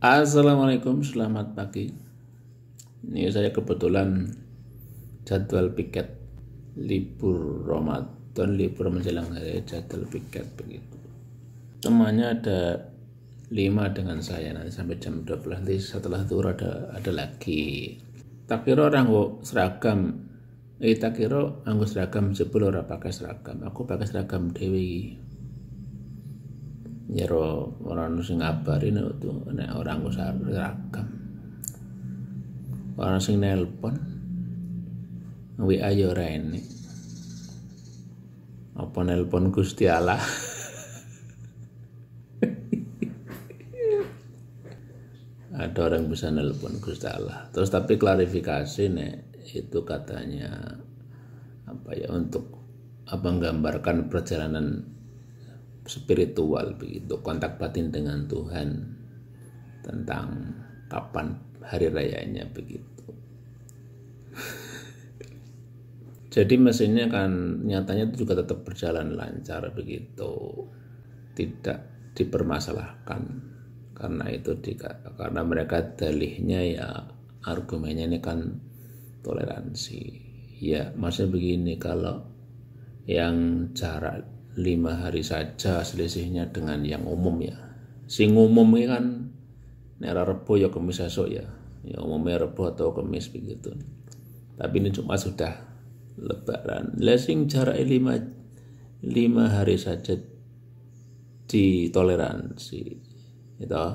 Assalamualaikum, selamat pagi. Ini saya kebetulan jadwal piket libur Ramadan, libur menjelang hari jadwal piket begitu. Temannya ada 5 dengan saya, nanti sampai jam 12, nanti setelah itu ada lagi. Tak kira orang kok seragam, tak kira anggo seragam jebul ora pakai seragam. Aku pakai seragam dewi. Nyero orang sing ngabarin itu nek orang nggo seragam. Orang sing nelpon WA yo ora enek. Apa nelpon Gusti Allah? Ada orang bisa nelpon Gusti Allah. Terus tapi klarifikasi nek itu katanya untuk menggambarkan perjalanan spiritual begitu, kontak batin dengan Tuhan, tentang kapan hari rayanya begitu. Jadi mesinnya kan nyatanya itu juga tetap berjalan lancar begitu, tidak dipermasalahkan karena mereka dalihnya ya, argumennya ini kan toleransi. Ya maksudnya begini, kalau yang jarak 5 hari saja selisihnya dengan yang umum ya. Sing umum ini kan nera Rebo ya Kamis esok ya. Ya umumnya Rebo atau Kamis begitu. Tapi ini cuma sudah Lebaran. Lah sing jarak 5 hari saja ditoleransi. Itu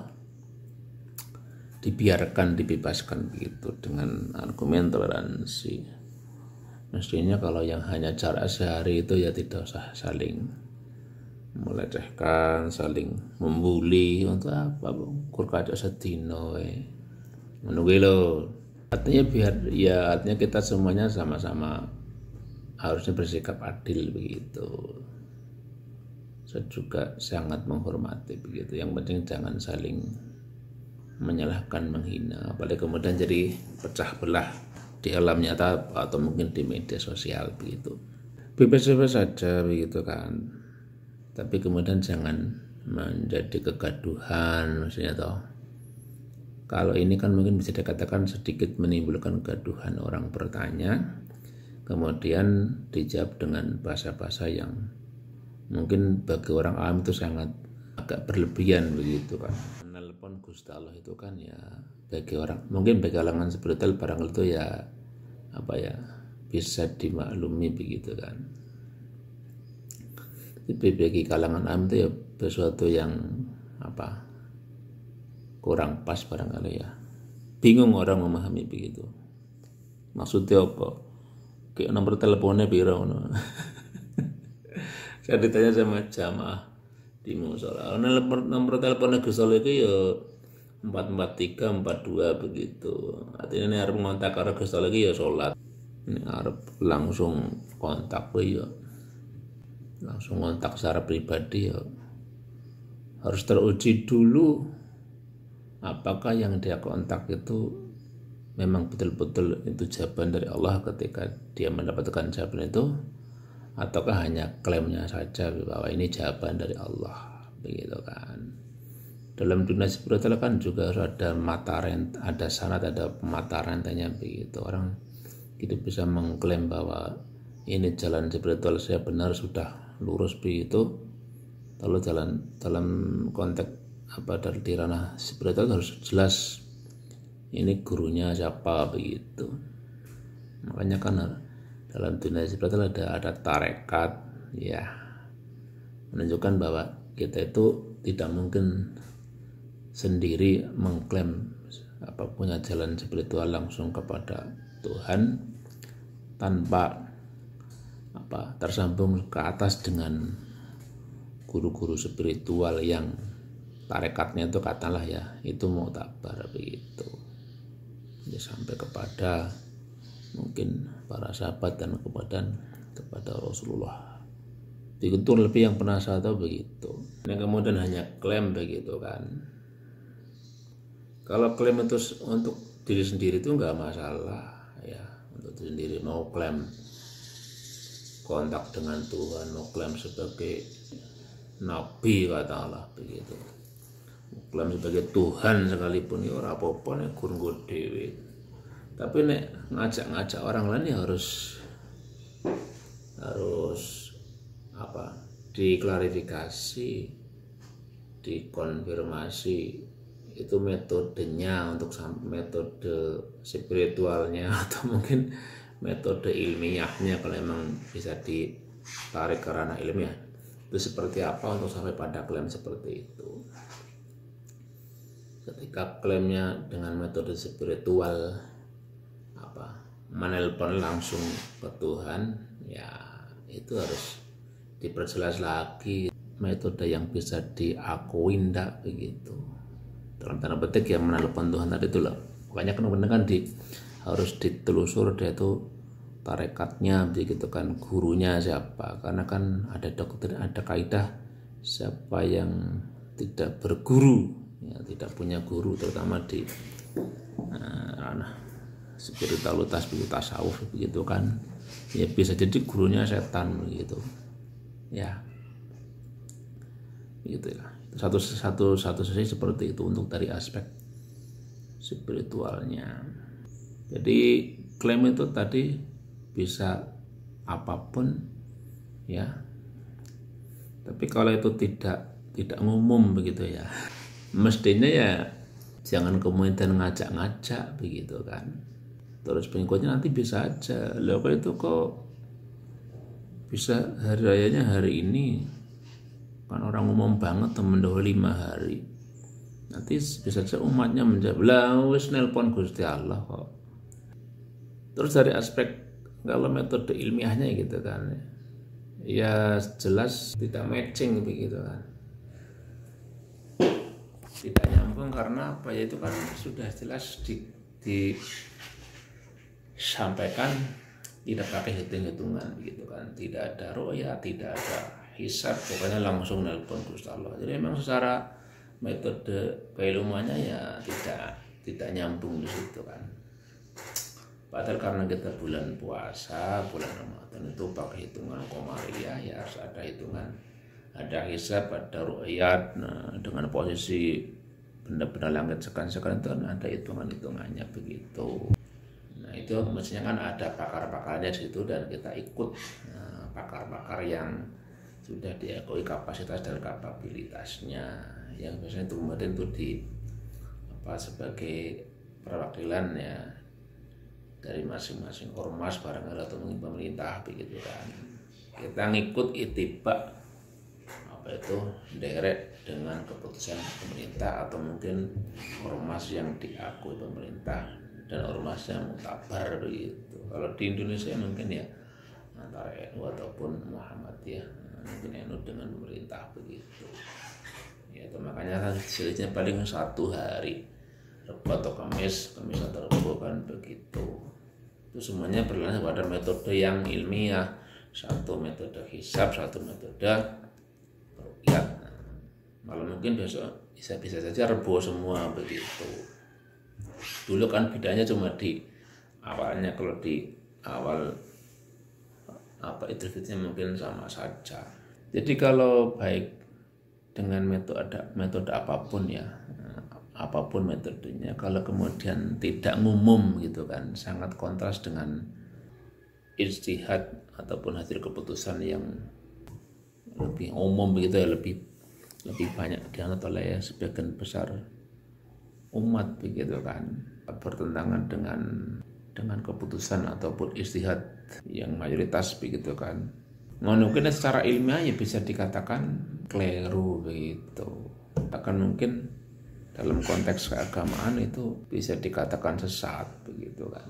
dibiarkan, dibebaskan begitu dengan argumen toleransi. Mestinya kalau yang hanya jarak sehari itu ya tidak usah saling melecehkan, saling membuli. Untuk apa kur kacau sedino menunggu lo. Artinya kita semuanya sama-sama harusnya bersikap adil begitu. Saya juga sangat menghormati begitu. Yang penting jangan saling menyalahkan, menghina, apalagi kemudian jadi pecah belah di alam nyata atau mungkin di media sosial begitu. Bebas-bebas saja begitu kan, tapi kemudian jangan menjadi kegaduhan maksudnya toh. Kalau ini kan mungkin bisa dikatakan sedikit menimbulkan kegaduhan, orang bertanya kemudian dijawab dengan bahasa-bahasa yang mungkin bagi orang awam itu sangat agak berlebihan begitu kan. Nelpon Gusti Allah itu kan ya bagi orang, mungkin bagi kalangan spiritual barang itu ya bisa dimaklumi begitu kan. Tapi bagi kalangan awam itu ya sesuatu yang kurang pas barangkali ya. Bingung orang memahami begitu. Maksudnya apa? Kayak nomor teleponnya piro ngono. Saya ditanya sama jamaah di musola, nomor teleponnya Gus Soleh itu ya 443 42 begitu. Artinya ini harus ngontak karo Gus Soleh ya sholat. Ini harus langsung kontak ya. Langsung kontak secara pribadi ya. Harus teruji dulu apakah yang dia kontak itu memang betul-betul itu jawaban dari Allah ketika dia mendapatkan jawaban itu, ataukah hanya klaimnya saja bahwa ini jawaban dari Allah begitu kan. Dalam dunia spiritual kan juga harus ada ada syarat, ada mata rantainya begitu. Orang itu bisa mengklaim bahwa ini jalan spiritual saya benar, sudah lurus begitu. Lalu dalam konteks di ranah spiritual harus jelas ini gurunya siapa begitu. Makanya kan dalam dunia spiritual ada tarekat ya, menunjukkan bahwa kita itu tidak mungkin sendiri mengklaim punya jalan spiritual langsung kepada Tuhan tanpa tersambung ke atas dengan guru-guru spiritual yang tarekatnya itu katalah ya itu muktabar begitu ya, sampai kepada mungkin para sahabat dan kepada Rasulullah begitu. Lebih yang pernah saya tahu begitu. Yang kemudian hanya klaim begitu kan. Kalau klaim itu untuk diri sendiri itu enggak masalah ya, untuk diri sendiri mau klaim kontak dengan Tuhan, mau klaim sebagai nabi katakanlah begitu. klaim sebagai Tuhan sekalipun ya ora apa-apa nek gur nggo dhewe. Tapi nek ngajak-ngajak orang lain ya harus apa? Diklarifikasi, dikonfirmasi itu metodenya untuk metode spiritualnya atau mungkin metode ilmiahnya kalau memang bisa ditarik ke ranah ilmiah itu seperti apa untuk sampai pada klaim seperti itu. Ketika klaimnya dengan metode spiritual apa menelpon langsung ke Tuhan, ya itu harus diperjelas lagi metode yang bisa diakui ndak begitu. Dalam tanda petik ya menelpon Tuhan tadi itu loh. Makanya kan harus ditelusur dia itu tarekatnya begitu kan, gurunya siapa. Karena kan ada doktrin, ada kaidah siapa yang tidak berguru, ya, tidak punya guru terutama di ranah spiritualitas begitu tasawuf begitu kan. Ya bisa jadi gurunya setan begitu. Ya. Gitu ya. Satu sisi seperti itu untuk dari aspek spiritualnya. Jadi klaim itu tadi bisa apapun ya. Tapi kalau itu tidak umum begitu ya. Mestinya ya jangan kemudian ngajak-ngajak begitu kan. Terus pengikutnya nanti bisa aja. Loh kok itu kok bisa hari rayanya hari ini. Kan orang umum banget temen dahulu 5 hari. Nanti bisa saja umatnya menjawab, lah wis nelpon Gusti Allah kok. Terus dari aspek kalau metode ilmiahnya gitu kan, ya jelas tidak matching begitu kan. Tidak nyambung karena apa ya, itu kan sudah jelas disampaikan tidak pakai hitung-hitungan begitu kan. Tidak ada ru'ya, tidak ada hisab, pokoknya langsung nelpon Gusti Allah. Jadi memang secara metode keilmuannya ya tidak nyambung di situ kan. Padahal karena kita bulan puasa, bulan Ramadan itu pakai hitungan komariah, ya harus ada hitungan, ada hisab, ada ru'yat. Nah, dengan posisi benda-benda langit sekan-sekan itu ada hitungannya begitu. Nah itu mestinya kan ada pakar-pakarnya di situ dan kita ikut pakar-pakar yang sudah diakui kapasitas dan kapabilitasnya, yang biasanya itu kemudian itu sebagai perwakilan ya dari masing-masing ormas barangkali atau mungkin pemerintah begitu kan. Kita ngikut itibak derek dengan keputusan pemerintah atau mungkin ormas yang diakui pemerintah dan ormas yang mutabar begitu. Kalau di Indonesia mungkin ya antara NU ataupun Muhammadiyah, mungkin NU dengan pemerintah begitu. Ya itu makanya selisihnya paling 1 hari, Rebo atau Kamis atau Rebo kan begitu. Itu semuanya berlanjut pada metode yang ilmiah, satu metode hisab, satu metode ru'yat. Malah mungkin besok bisa saja Rebo semua begitu. Dulu kan bedanya cuma di awalnya, kalau di awal Idul Fitri mungkin sama saja. Jadi kalau baik dengan metode apapun ya, apapun metodenya, kalau kemudian tidak umum gitu kan, sangat kontras dengan ijtihad ataupun hasil keputusan yang lebih umum begitu ya, lebih banyak dianut oleh sebagian besar umat begitu kan, bertentangan dengan keputusan ataupun ijtihad yang mayoritas begitu kan. Mungkin secara ilmiah ya bisa dikatakan keliru begitu. Bahkan mungkin dalam konteks keagamaan itu bisa dikatakan sesat begitu kan.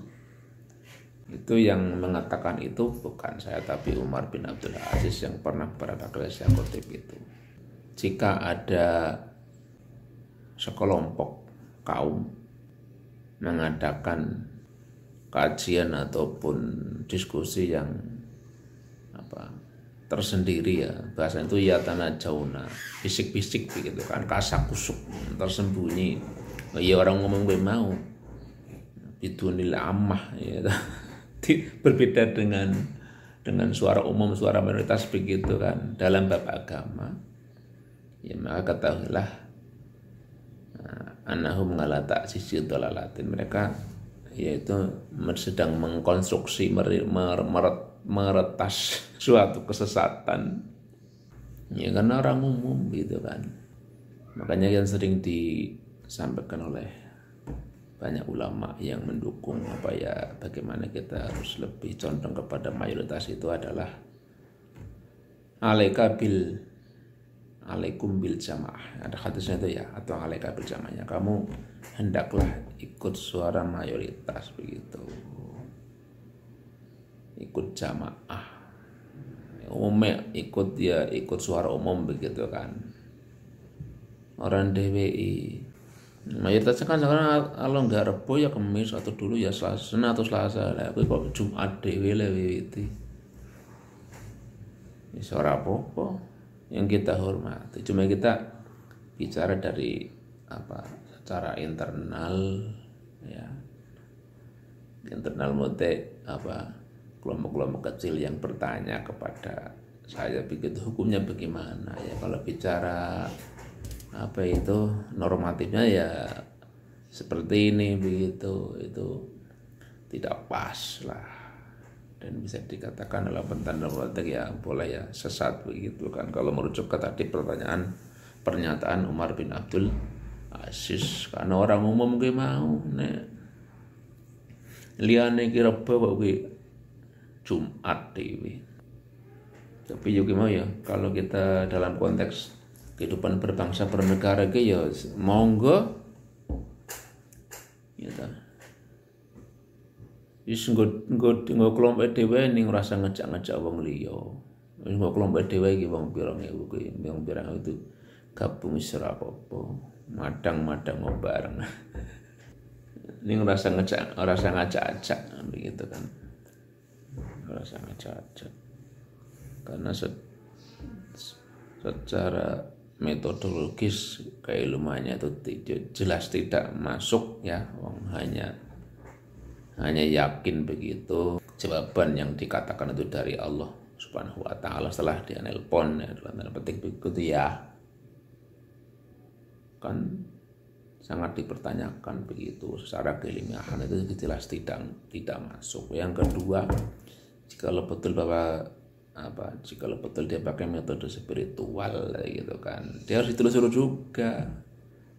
Itu yang mengatakan itu bukan saya tapi Umar bin Abdul Aziz yang pernah berada kali saya kutip itu. Jika ada sekelompok kaum mengadakan kajian ataupun diskusi yang tersendiri ya, bahasa itu ya tanah jauna, bisik-bisik begitu kan, kasak kusuk tersembunyi, ya orang ngomong gue mau bidunil amah ya. Berbeda dengan suara umum, suara mayoritas begitu kan dalam bab agama ya. Maka ketahuilah annahum ngala ta'sisi dhalalatin, mereka yaitu sedang mengkonstruksi meretas suatu kesesatan ya, karena orang umum gitu kan. Makanya yang sering disampaikan oleh banyak ulama yang mendukung bagaimana kita harus lebih condong kepada mayoritas itu adalah alaikum bil jamaah. Ada hadisnya itu ya, atau alaika bil jamaahnya, kamu hendaklah ikut suara mayoritas begitu, ikut jamaah umumnya, ikut suara umum begitu kan. Orang DWI mayoritasnya kan sekarang kalau nggak Rebo ya Kamis, atau dulu ya Selasa atau Selasa lah, aku kok Jumat DW lah wiwiti ya, suara apa yang kita hormati, cuma kita bicara dari secara internal ya, internal mute kelompok-kelompok kecil yang bertanya kepada saya begitu, hukumnya bagaimana ya. Kalau bicara normatifnya ya seperti ini begitu, itu tidak pas lah, dan bisa dikatakan dalam tanda petik ya boleh ya sesat begitu kan, kalau merujuk ke tadi pernyataan Umar bin Abdul Aziz. Karena orang umum ki mau nek liyane ki Rebo kok Jumat dewe. Tapi juga mau ya, kalau kita dalam konteks kehidupan berbangsa bernegara ke ya monggo ya ta. Wis nggo kelompok dhewe ning rasa ngejak-ngejak wong liya. Wis nggo kelompok dhewe iki wong pirang ewu kuwi, wong pirang itu gabung wis ora apa-apa. Madang-madang bareng. Ning rasa ngajak-ajak begitu kan. Rasa ngajak-ajak. Karena secara metodologis keilmuannya itu jelas tidak masuk ya, hanya yakin begitu jawaban yang dikatakan itu dari Allah Subhanahu wa taala setelah dia nelpon ya, dalam tanda petik begitu ya, kan sangat dipertanyakan begitu secara keilmiahan, itu jelas tidak masuk. Yang kedua, jikalau betul dia pakai metode spiritual gitu kan, dia harus ditelusuri juga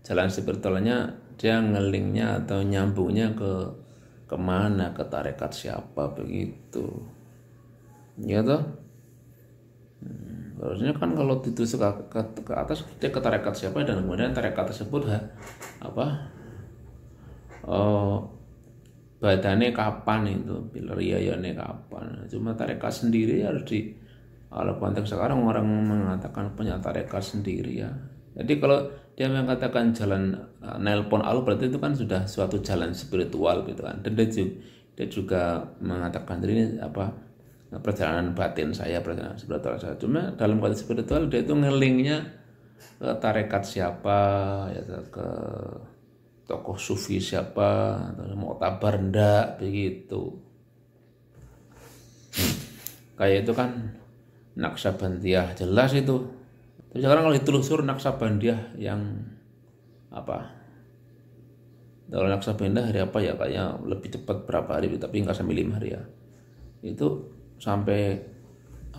jalan spiritualnya, dia ngelingnya atau nyambungnya kemana, ke tarekat siapa begitu ya toh. Harusnya kan kalau ditusuk ke atas dia ke tarekat siapa, dan kemudian tarekat tersebut badannya kapan itu, riayane kapan. Cuma tarekat sendiri harus kalau konteks sekarang orang mengatakan punya tarekat sendiri ya. Jadi kalau dia mengatakan jalan nelpon Allah, berarti itu kan sudah suatu jalan spiritual gitu kan. Dan dia juga mengatakan ini perjalanan batin saya, perjalanan spiritual saya. Cuma dalam konteks spiritual dia itu ngelingnya ke tarekat siapa ya, ke tokoh sufi siapa, atau muktabar ndak begitu. Kayak itu kan Naksabandiyah jelas itu. Tapi sekarang kalau ditelusur Naksabandiyah yang kalau Naksabandiyah hari apa ya, kayaknya lebih cepat berapa hari, tapi nggak sampai 5 hari ya. Itu sampai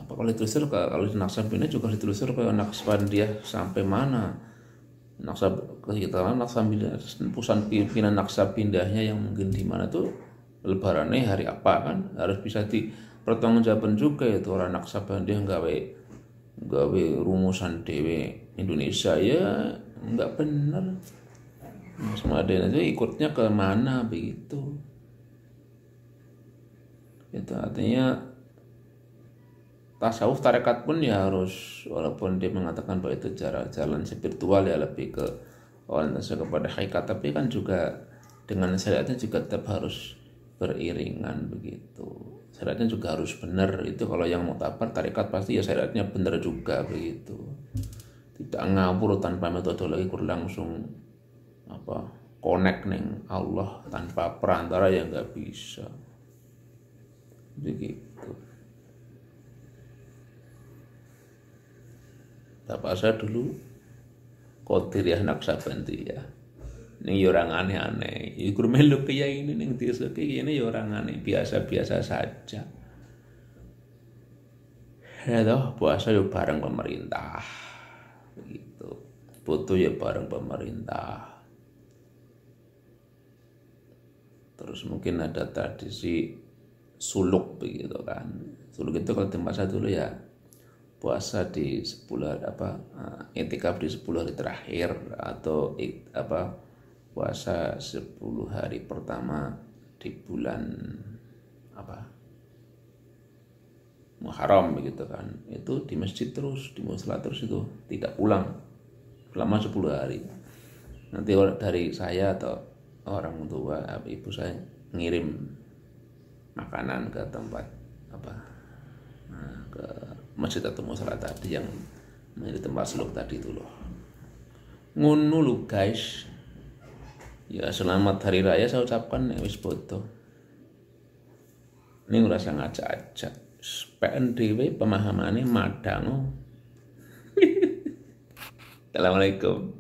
kalau ditelusur kalau di Naksabandiyah juga ditelusur ke Naksabandiyah sampai mana. Pusat pimpinan Naksabandiyahnya yang mungkin di mana tuh lebarannya hari apa, kan harus bisa dipertanggungjawaban juga itu. Orang Naksabandiyah gawe rumusan dewe Indonesia ya nggak benar. Semua ada itu ikutnya ke mana begitu. Itu artinya tasawuf tarekat pun ya harus, walaupun dia mengatakan bahwa itu jalan spiritual ya, lebih ke orientasi kepada hakikat, tapi kan juga dengan syariatnya juga tetap harus beriringan begitu. Syariatnya juga harus benar. Itu kalau yang muktabar tarekat pasti ya syariatnya benar juga begitu. Tidak ngawur tanpa metodologi, langsung connect neng Allah tanpa perantara ya nggak bisa begitu. Bapak saya dulu Qadiriyah Naksabandiyah Ning ya orang aneh-aneh. Iku melu kiai ini ning desa iki ini ya orang aneh, biasa-biasa saja. Ya toh, puasa ya bareng pemerintah. Begitu. Foto ya bareng pemerintah. Terus mungkin ada tradisi suluk begitu kan. Suluk itu kalau di masa dulu ya puasa di 10 itikaf di 10 hari terakhir atau puasa 10 hari pertama di bulan Muharram begitu kan. Itu di masjid terus, di musala terus, itu tidak pulang selama 10 hari. Nanti dari saya atau orang tua ibu saya ngirim makanan ke tempat ke masjid atau musala tadi yang menjadi tempat suluk tadi itu loh. Ngono lho guys. Ya selamat hari raya saya ucapkan wis foto. Ini ngerasa ngajak-ajak. PNDW pemahamannya madang. Assalamualaikum.